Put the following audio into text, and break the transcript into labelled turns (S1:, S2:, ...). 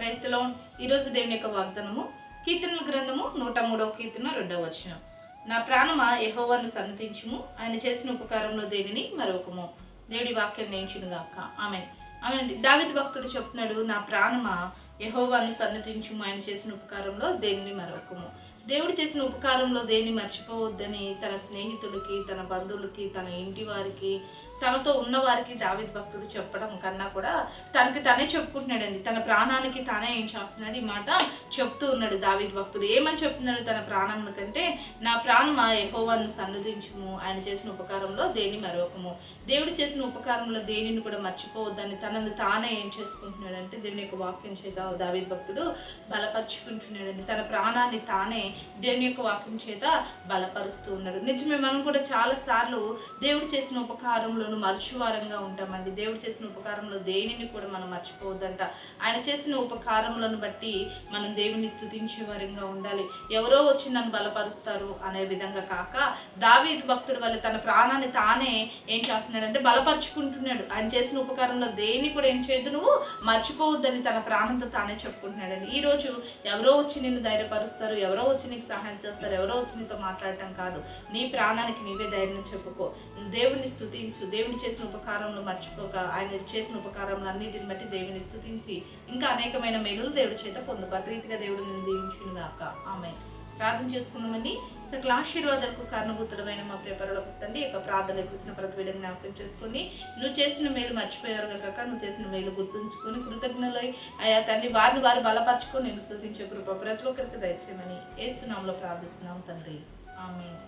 S1: క్రైస్తలో ఈరోజు దేవుని యొక్క వాగ్దానము కీర్తనల గ్రంథము 103వ కీర్తన 2వ వచనం. నా ప్రాణమా యెహోవాను సన్నతించుము, ఆయన చేసిన ఉపకారంలో దేనిని మరొకము. దేవుడి వాక్యం నేర్చునుగాక. ఆమేన్. ఆమేన్. దావీదు భక్తుడు చెప్తున్నాడు, నా ప్రాణమా యెహోవాను సన్నతించుము, ఆయన చేసిన ఉపకారంలో దేనిని మరొకము. దేవుడు చేసిన ఉపకారంలో దేన్ని మర్చిపోవద్దని తన స్నేహితులకి, తన బంధువులకి, తన ఇంటి వారికి, తనతో ఉన్నవారికి దావీదు భక్తుడు చెప్పడం కన్నా కూడా తనకి తనే చెప్పుకుంటున్నాడండి. తన ప్రాణానికి తానే ఏం చేస్తున్నాడు, ఈ మాట చెప్తూ ఉన్నాడు దావీదు భక్తుడు. ఏమని చెప్తున్నాడు తన ప్రాణం కంటే, నా ప్రాణమా యెహోవాను సన్నదించుము, ఆయన చేసిన ఉపకారంలో దేని మరొకము. దేవుడు చేసిన ఉపకారంలో దేనిని కూడా మర్చిపోవద్దని తనను తానే ఏం చేసుకుంటున్నాడంటే దేవుని యొక్క వాక్యం చేత దావీదు భక్తుడు బలపరుచుకుంటున్నాడండి. తన ప్రాణాన్ని తానే దేవుని యొక్క వాక్యం చేత బలపరుస్తూ ఉన్నాడు. నిజమే, మనం కూడా చాలా సార్లు దేవుడు చేసిన ఉపకారంలో మర్చివారంగా ఉంటామండి. దేవుడు చేసిన ఉపకారంలో దేనిని కూడా మనం మర్చిపోవద్దంట. ఆయన చేసిన ఉపకారములను బట్టి మనం దేవుని స్తుతించే వారంగా ఉండాలి. ఎవరో వచ్చి నన్ను బలపరుస్తారు అనే విధంగా కాక, దావీదు భక్తుడు వల్ల తన ప్రాణాన్ని తానే ఏం చేస్తున్నాడంటే బలపరుచుకుంటున్నాడు. ఆయన చేసిన ఉపకారంలో దేన్ని కూడా ఏం చేయదు, నువ్వు మర్చిపోవద్దని తన ప్రాణంతో తానే చెప్పుకుంటున్నాడండి. ఈ రోజు ఎవరో వచ్చి నిన్ను ధైర్యపరుస్తారు, ఎవరో వచ్చి నీకు సహాయం చేస్తారు, ఎవరో వచ్చి నీతో మాట్లాడటం కాదు. నీ ప్రాణానికి నీవే ధైర్యం చెప్పుకో. దేవుని స్తుతించు. దేవుని చేసిన ఉపకారంలో మర్చిపోక, ఆయన చేసిన ఉపకారంలో అన్నిటిని బట్టి దేవుని స్తుతించి ఇంకా అనేకమైన మేలులు దేవుడి చేత పొందుకో. రీతిగా దేవుడు నిన్ను దీవించునుగాక. ఆమేన్. ప్రార్థన చేసుకున్నామని సకల ఆశీర్వాదాలకు కారణభూతుడమైన మా ప్రియ పరలోకపు తండ్రి, ఈ యొక్క ప్రార్థన చూసిన ప్రతి విధంగా జ్ఞాపకం చేసుకొని, నువ్వు చేసిన మేలు మర్చిపోయారు కనుక నువ్వు చేసిన మేలు గుర్తుంచుకొని కృతజ్ఞులై అయ్యా తండ్రి, వారిని వారు బలపరచుకొని నేను స్తుతించే కృప ప్రతి ఒక్కరికి దయచేయమని యేసు నామములో ప్రార్థిస్తున్నాం తండ్రి. ఆమేన్.